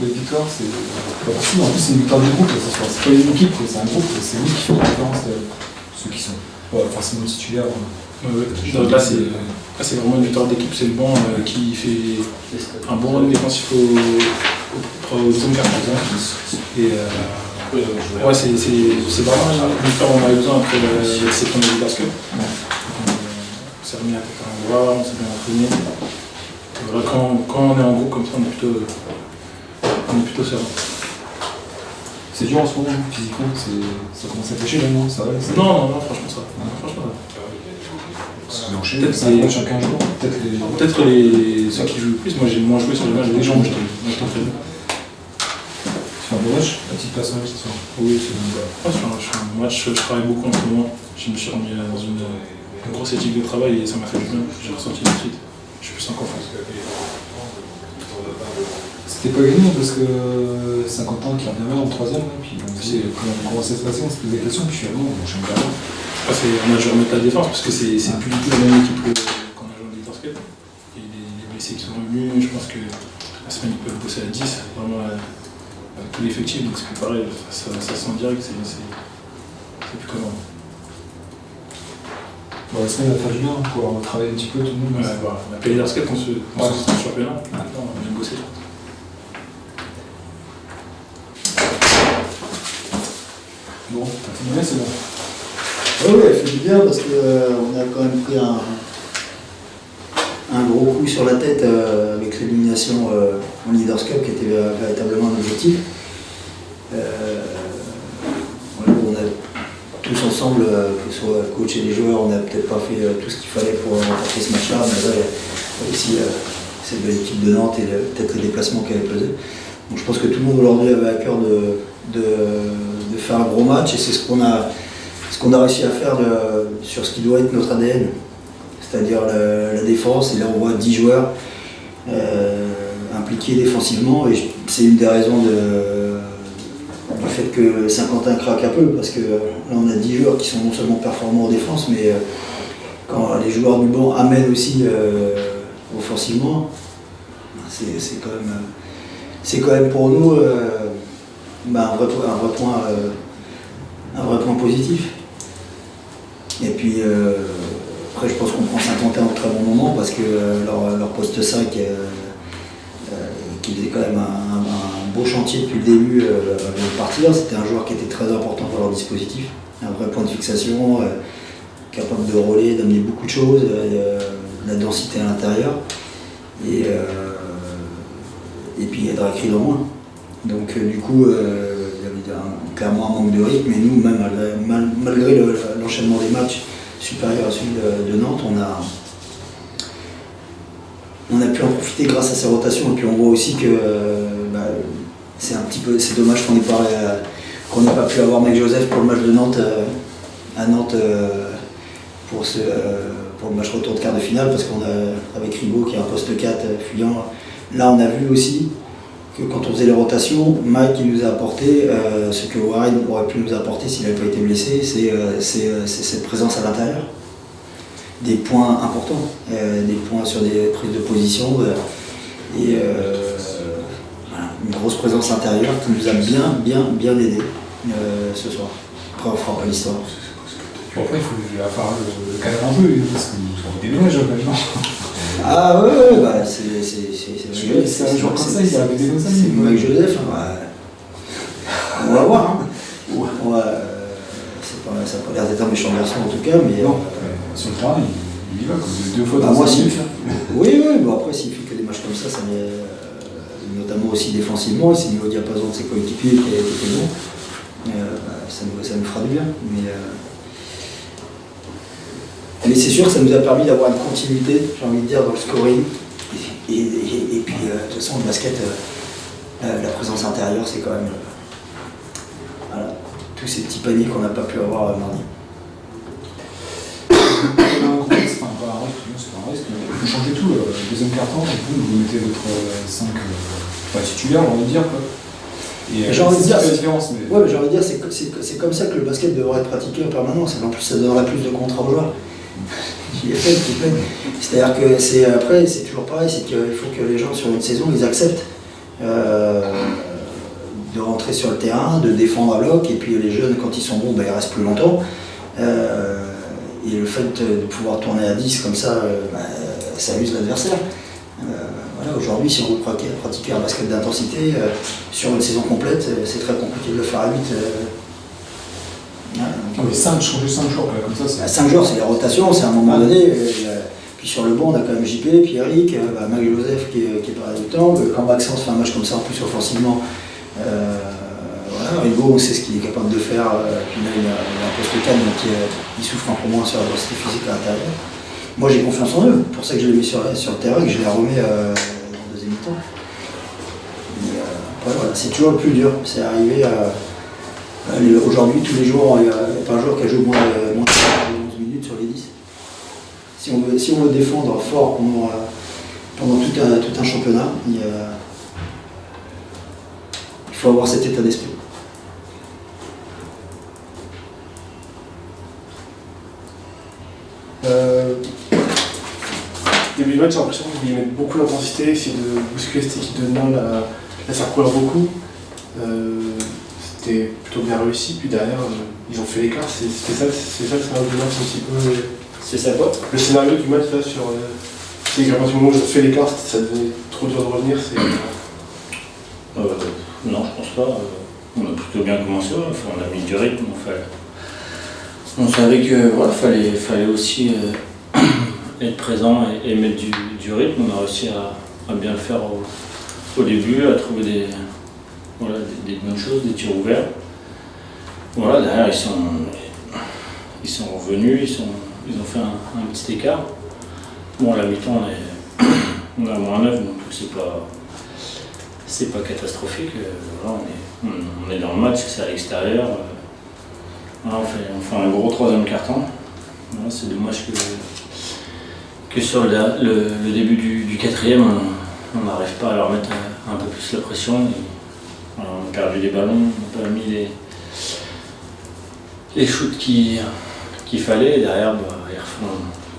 belle victoire, c'est pas possible. En plus, c'est une victoire du groupe, ce soir. C'est pas une équipe, c'est un groupe, c'est lui qui fait la différence de ceux qui sont pas forcément titulaires. Donc là, c'est vraiment une victoire d'équipe, c'est le banc qui fait un bon rôle défensif au deuxième quart. Et ouais, c'est vraiment une victoire dont on avait besoin après cette première Leaders Cup. On s'est remis à tête à l'endroit, on s'est bien entraîné. Voilà, quand on est en groupe comme ça, on est plutôt serein. C'est dur en ce moment, physiquement, ça commence à pêcher là, non? Ça va? Non, franchement ça va. Franchement, peut-être c'est chacun jour. Peut-être ceux qui jouent le plus, moi j'ai moins joué sur les matchs des gens, je t'entraîne. Tu fais un bon match, à titre personnel ce soir? Oui, c'est bon. Ouais, sur un match, je travaille beaucoup en ce moment. Je me suis remis dans une grosse éthique de travail et ça m'a fait du bien. J'ai ressenti tout de suite. Je suis plus en confiance. C'était pas gagné parce que Saint-Quentin qui revient en troisième, puis on disait comment ça se passait, on se posait des questions, puis finalement on change pas. On a dû remettre la défense parce que c'est plus du tout la même équipe qu'on a joué en Leaders Cup. Il y a les blessés qui sont revenus, je pense que la semaine ils peuvent bosser à 10, vraiment tout l'effectif, donc c'est plus pareil, ça se sent direct, c'est plus comme avant. Bon, la semaine va faire du bien pour travailler un petit peu tout le monde. Ouais, voilà. On a payé Leaders Cup, on se sent championnat, maintenant on a bien bossé. Bon, c'est bon. Oui, elle fait du bien parce qu'on a quand même pris un gros coup sur la tête avec l'élimination en Leaders Cup qui était véritablement un objectif. Voilà, on a tous ensemble, que ce soit le coach et les joueurs, on n'a peut-être pas fait tout ce qu'il fallait pour remporter ce match-là, mais là, il y a aussi cette belle équipe de Nantes et peut-être les déplacements qui avaient pesé. Donc je pense que tout le monde aujourd'hui avait à cœur de faire un gros match et c'est ce qu'on a réussi à faire sur ce qui doit être notre ADN, c'est-à-dire la défense. Et là on voit 10 joueurs impliqués défensivement et c'est une des raisons du fait que Saint-Quentin craque un peu parce que là on a 10 joueurs qui sont non seulement performants en défense mais quand les joueurs du banc amènent aussi offensivement, c'est quand même pour nous un vrai point positif. Et puis après je pense qu'on prend Saint-Quentin au très bon moment parce que leur poste 5 qui faisait quand même un beau chantier depuis le début de partir, c'était un joueur qui était très important pour leur dispositif, un vrai point de fixation, capable de rôler, d'amener beaucoup de choses, la densité à l'intérieur et puis être écrit dans moins. Donc du coup, il y avait clairement un manque de rythme, mais nous, même malgré l'enchaînement des matchs supérieurs à celui de Nantes, on a pu en profiter grâce à ces rotations. Et puis on voit aussi que c'est dommage qu'on n'ait pas pu avoir Mec Joseph pour le match de Nantes à Nantes pour le match retour de quart de finale, parce qu'on a avec Rigaud qui est un poste 4 fuyant. Là on a vu aussi que quand on faisait les rotations, Mike il nous a apporté ce que Warren aurait pu nous apporter s'il n'avait pas été blessé, c'est cette présence à l'intérieur. Des points importants, des points sur des prises de position et voilà, une grosse présence intérieure qui nous a bien aidé ce soir. Après on fera pas l'histoire. Bon, après il faut faire le cadre un peu parce qu'on déménage maintenant. Ah ouais, bah c'est un jour comme ça, il y avait des gosses. C'est Mike Joseph, on va voir. Hein. Ça n'a pas l'air d'être un méchant garçon en tout cas, mais. Non, sur le terrain, il y va, deux fois dans moi, s'il oui, bon après s'il fait que des matchs comme ça notamment aussi défensivement, s'il met au diapason de ses coéquipiers qui était bon, ça nous fera du bien. Mais c'est sûr que ça nous a permis d'avoir une continuité, j'ai envie de dire, dans le scoring. Et puis, de toute façon, le basket, la présence intérieure, c'est quand même voilà, tous ces petits paniers qu'on n'a pas pu avoir mardi. C'est pas un risque, mais vous changez tout. Le deuxième quart-temps, vous mettez votre 5 titulaire, on va dire. J'ai envie de dire, mais c'est comme ça que le basket devrait être pratiqué en permanence. En plus, ça donnerait plus de contrats aux joueurs. C'est-à-dire que c'est toujours pareil, c'est qu'il faut que les gens sur une saison ils acceptent de rentrer sur le terrain, de défendre à bloc, et puis les jeunes, quand ils sont bons, ils restent plus longtemps. Et le fait de pouvoir tourner à 10 comme ça, ça amuse l'adversaire. Voilà, aujourd'hui, si on veut pratiquer un basket d'intensité, sur une saison complète, c'est très compliqué de le faire à 8. Mais changer 5 jours, comme ça, c'est... 5 jours, c'est les rotations, c'est à un moment donné. Puis sur le banc, on a quand même JP, puis Eric, Marie-Joseph qui est pas tout le temps. Quand Maxence fait un match comme ça, en plus offensivement, voilà, Hugo, on sait ce qu'il est capable de faire. Puis là, il a un poste 4, donc il souffre un peu moins sur la densité physique à l'intérieur. Moi, j'ai confiance en eux. C'est pour ça que je les mets sur le terrain et que je les remets en deuxième mi-temps. Après, voilà, c'est toujours le plus dur. C'est arriver à... Aujourd'hui, tous les jours, il n'y a pas un joueur qui a joué moins de 11 minutes sur les 10. Si on veut défendre fort pendant tout un championnat, il faut avoir cet état d'esprit. Début de match, j'ai l'impression qu'ils mettent beaucoup d'intensité, essayer de bousculer cette équipe de Nîmes, la faire courir beaucoup. C'était plutôt bien réussi, puis derrière, ils ont fait l'écart. C'est ça le scénario du match un petit peu. C'est ça quoi? Le scénario du match là sur. C'est qu'à partir du moment où ils ont fait l'écart, ça devenait trop dur de revenir. Non, je pense pas. On a plutôt bien commencé, on a mis du rythme. On savait que voilà, fallait aussi être présent et mettre du rythme. On a réussi à bien le faire au début, à trouver des bonnes choses, des tirs ouverts. Voilà, derrière ils sont revenus, ils ont fait un petit écart. Bon, à la mi-temps, on a moins 9, donc c'est pas catastrophique. Voilà, on est dans le match, c'est à l'extérieur. Voilà, on fait un gros troisième quart-temps. Voilà, c'est dommage que sur le début du quatrième, on n'arrive pas à leur mettre un peu plus la pression. Voilà, on a perdu des ballons, on n'a pas mis les shoots qu'il fallait. Et derrière,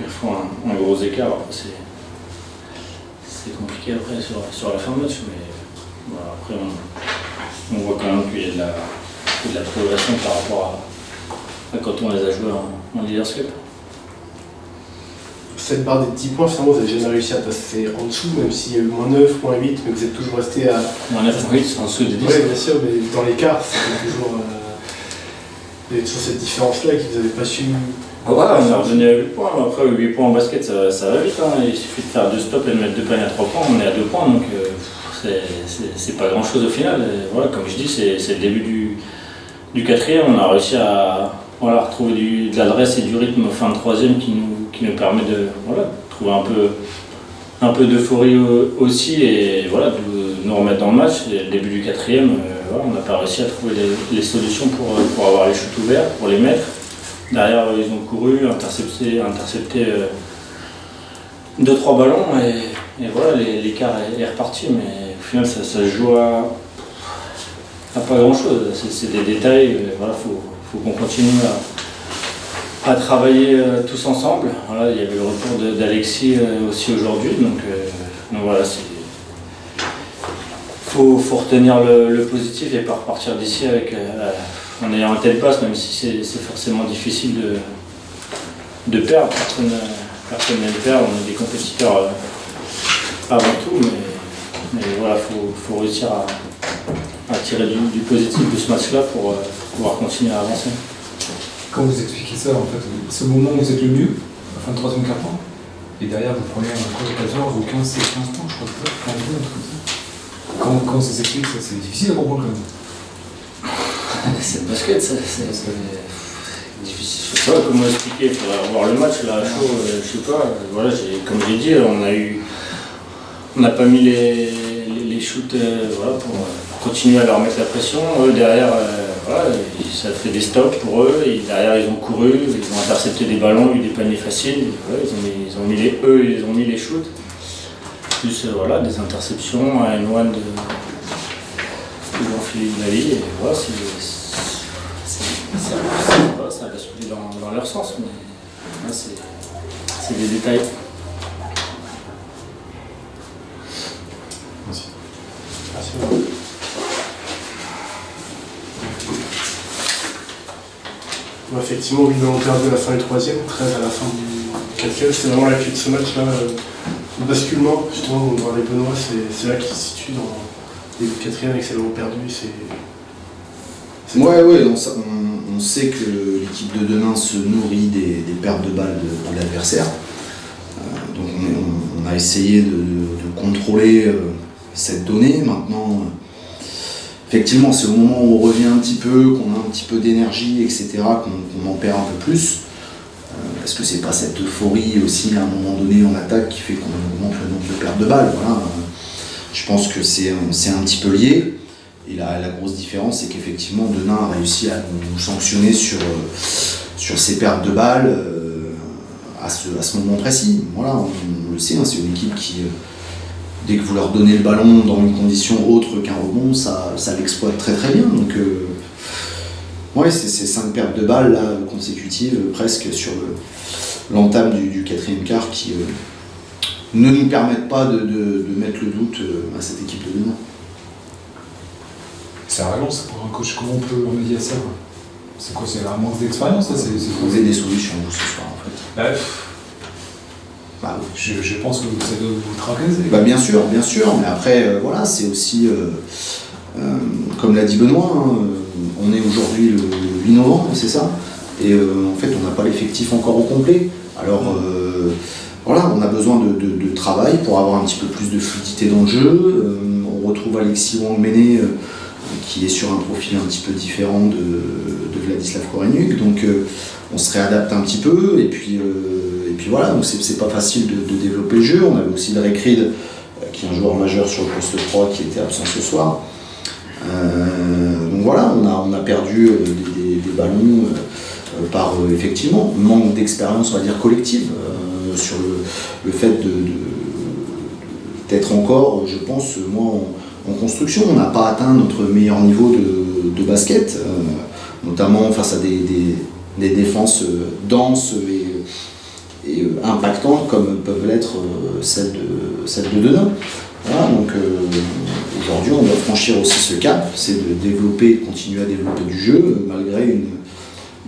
ils refont un gros écart. Après, c'est compliqué après sur la fin de match, mais voilà, après on voit quand même qu'il y a de la progression par rapport à quand on les a joués en Leaders Cup. Cette barre des 10 points, finalement, vous n'avez jamais réussi à passer en dessous, même s'il y a eu moins 9, moins 8, mais vous êtes toujours resté à. Moins 9, moins 8, c'est en dessous des 10. Oui, bien sûr, mais dans l'écart, c'était toujours. Il y avait toujours cette différence-là que vous n'avez pas su. Ouais, on est revenu à 8 points. Après, 8 points en basket, ça va vite. Hein. Il suffit de faire 2 stops et de mettre 2 paniers à 3 points. On est à 2 points, donc c'est pas grand-chose au final. Et voilà, comme je dis, c'est le début du quatrième. On a réussi à retrouver de l'adresse et du rythme fin de troisième qui nous permet de trouver un peu d'euphorie aussi et voilà, de nous remettre dans le match. Et le début du quatrième, on n'a pas réussi à trouver les solutions pour avoir les shoots ouverts, pour les mettre. Derrière, ils ont couru, intercepté 2-3 ballons et voilà, l'écart est reparti. Mais au final, ça se joue à pas grand-chose. C'est des détails. Voilà, faut qu'on continue à travailler tous ensemble. Voilà, il y avait le retour d'Alexis aussi aujourd'hui. Donc voilà, faut retenir le positif et pas repartir d'ici en ayant un tel passe, même si c'est forcément difficile de perdre. Personne n'aime perdre, on est des compétiteurs avant tout, mais voilà, faut réussir à tirer du positif de ce match-là pour pouvoir continuer à avancer. Quand vous expliquez ça, en fait, c'est le moment où vous êtes le mieux, la fin de troisième quart-temps, et derrière vous prenez encore 14 ou 15 points, je crois que c'est ça, 15 points, un truc comme ça. Quand ça s'explique, ça, c'est difficile à comprendre quand même. C'est le basket, ça. C'est difficile. Je sais pas comment expliquer. Il faudrait revoir le match là, chaud. Je sais pas. Voilà, comme j'ai dit, on n'a pas mis les shoots pour continuer à leur mettre la pression. Eux derrière, ça fait des stops pour eux. Et derrière, ils ont couru, ils ont intercepté des ballons, eu des paniers faciles. Voilà, ils ont mis les shoots. Plus des interceptions à N1 de Jean-Philippe Nali. Et voilà, ça a basculé dans leur sens, mais là, c'est des détails. Merci. effectivement, oui, on perd de la fin du troisième, 13 à la fin du quatrième. C'est vraiment la clé de ce match-là. Le basculement, justement, dans les Benoît, c'est là qu'il se situe dans les quatrième avec ses ballons perdus. Ouais, on sait que l'équipe de Denain se nourrit des pertes de balles de l'adversaire. Donc on a essayé de contrôler cette donnée. Maintenant, effectivement, c'est au moment où on revient un petit peu, qu'on a un petit peu d'énergie, etc., qu'on en perd un peu plus. Parce que c'est pas cette euphorie aussi à un moment donné en attaque qui fait qu'on augmente le nombre de pertes de balles. Voilà. Je pense que c'est un petit peu lié. Et la grosse différence, c'est qu'effectivement, Denain a réussi à nous sanctionner sur ces pertes de balles à ce moment précis. Voilà, on le sait, hein, c'est une équipe qui, dès que vous leur donnez le ballon dans une condition autre qu'un rebond, ça l'exploite très très bien. Donc, ouais, c'est ces 5 pertes de balles là, consécutives, presque sur l'entame du quatrième quart qui ne nous permettent pas de mettre le doute à cette équipe de Denain. C'est arrogant, ça, pour un coach. Comment on peut remédier à ça, quoi? C'est quoi? C'est un manque d'expérience, ça? Vous avez des solutions, vous, ce soir, en fait. Je pense que ça doit vous tracasser. Bien sûr, mais après, voilà, c'est aussi, comme l'a dit Benoît, hein, on est aujourd'hui le 8 novembre, c'est ça? Et en fait, on n'a pas l'effectif encore au complet. Alors, voilà, on a besoin de travail pour avoir un petit peu plus de fluidité dans le jeu. On retrouve Alexis Wang-Méné, qui est sur un profil un petit peu différent de Vladislav Korenjuk, donc on se réadapte un petit peu, et puis voilà, donc c'est pas facile de développer le jeu. On avait aussi Drake Reed, qui est un joueur majeur sur le poste 3, qui était absent ce soir. Donc voilà, on a perdu des ballons par effectivement manque d'expérience, on va dire, collective, sur le fait d'être encore, je pense, moi, en construction. On n'a pas atteint notre meilleur niveau de basket, notamment face à des défenses denses et impactantes comme peuvent l'être celles de Denain. Voilà, donc aujourd'hui on doit franchir aussi ce cap, c'est de continuer à développer du jeu malgré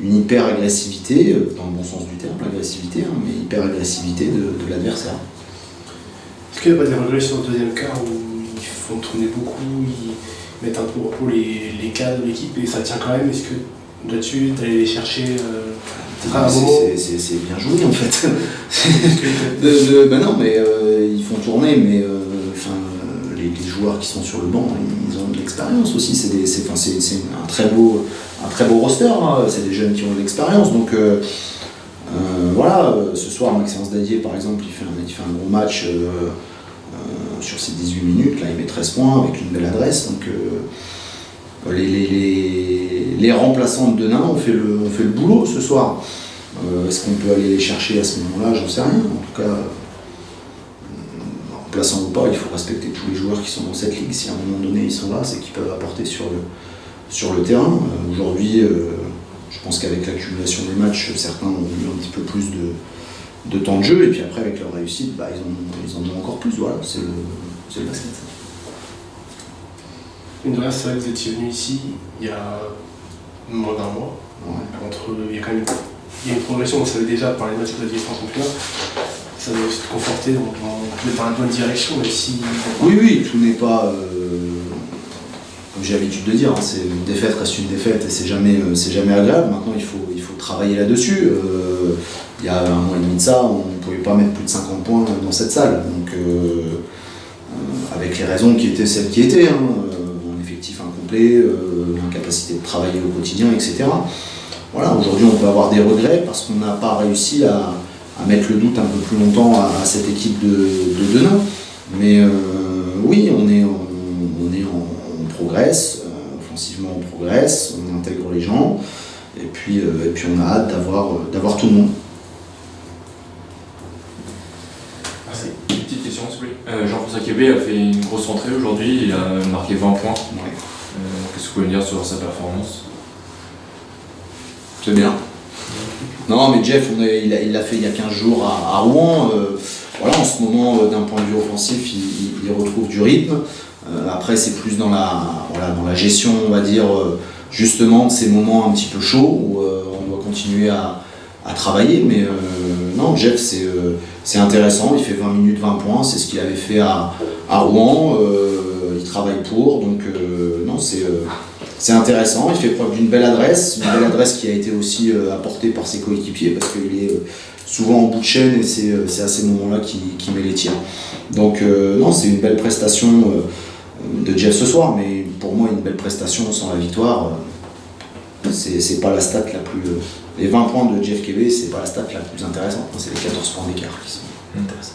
une hyper-agressivité, dans le bon sens du terme, l'agressivité, hein, mais hyper-agressivité de l'adversaire. Est-ce qu'il n'y a pas des regrets sur le deuxième quart où ils font tourner beaucoup, ils mettent un peu au repos les cadres de l'équipe et ça tient quand même? Est-ce que là-dessus, d'aller les chercher c'est bien joué en fait. Non, mais ils font tourner, mais les joueurs qui sont sur le banc, ils ont de l'expérience aussi. C'est un très beau roster, hein. C'est des jeunes qui ont de l'expérience. Donc voilà, ce soir, Maxence Dadier par exemple, il fait un gros match sur ses 18 minutes. Là, il met 13 points avec une belle adresse. Donc les remplaçants de Denain ont fait le boulot ce soir. Est-ce qu'on peut aller les chercher à ce moment-là? J'en sais rien. En tout cas, remplaçant ou pas, il faut respecter tous les joueurs qui sont dans cette ligue. Si à un moment donné ils sont là, c'est qu'ils peuvent apporter sur le terrain. Aujourd'hui, je pense qu'avec l'accumulation des matchs, certains ont eu un petit peu plus de temps de jeu, et puis après avec leur réussite, ils en ont encore plus. Voilà, c'est le basket. Une de c'est vrai que vous étiez venu ici il y a moins d'un mois. Ouais. Il y a quand même une progression, on savait déjà par les matchs que vous aviez fait en championnat. Ça doit aussi te conforter, donc vous êtes dans la bonne direction, même si... Oui, tout n'est pas... comme j'ai l'habitude de dire, hein, une défaite reste une défaite et c'est jamais agréable. Maintenant, il faut travailler là-dessus. Il y a un mois et demi de ça, on ne pouvait pas mettre plus de 50 points dans cette salle. Donc, avec les raisons qui étaient celles qui étaient, hein, un effectif incomplet, l'incapacité de travailler au quotidien, etc. Voilà, aujourd'hui, on peut avoir des regrets parce qu'on n'a pas réussi à mettre le doute un peu plus longtemps à cette équipe de Denain. Mais oui, on progresse, offensivement on progresse, on intègre les gens, et puis on a hâte d'avoir tout le monde. Merci. Une petite question, s'il vous plaît. Jean-François Kébé a fait une grosse rentrée aujourd'hui, il a marqué 20 points. Ouais. Qu'est-ce que vous pouvez me dire sur sa performance? C'est bien. Non, mais Jeff, il l'a fait il y a 15 jours à Rouen. Voilà, en ce moment, d'un point de vue offensif, il retrouve du rythme. Après, c'est plus dans la gestion, on va dire, justement, de ces moments un petit peu chauds où on doit continuer à travailler. Mais non, Jeff, c'est intéressant. Il fait 20 minutes, 20 points. C'est ce qu'il avait fait à Rouen. Il travaille pour. Donc, non, c'est intéressant. Il fait preuve d'une belle adresse. Une belle adresse qui a été aussi apportée par ses coéquipiers parce qu'il est souvent en bout de chaîne et c'est à ces moments-là qu'il met les tirs. Donc, non, c'est une belle prestation de Jeff ce soir. Mais pour moi, une belle prestation sans la victoire. C'est pas la stat la plus. Les 20 points de Jeff Kebe, c'est pas la stat la plus intéressante. C'est les 14 points d'écart qui sont intéressants.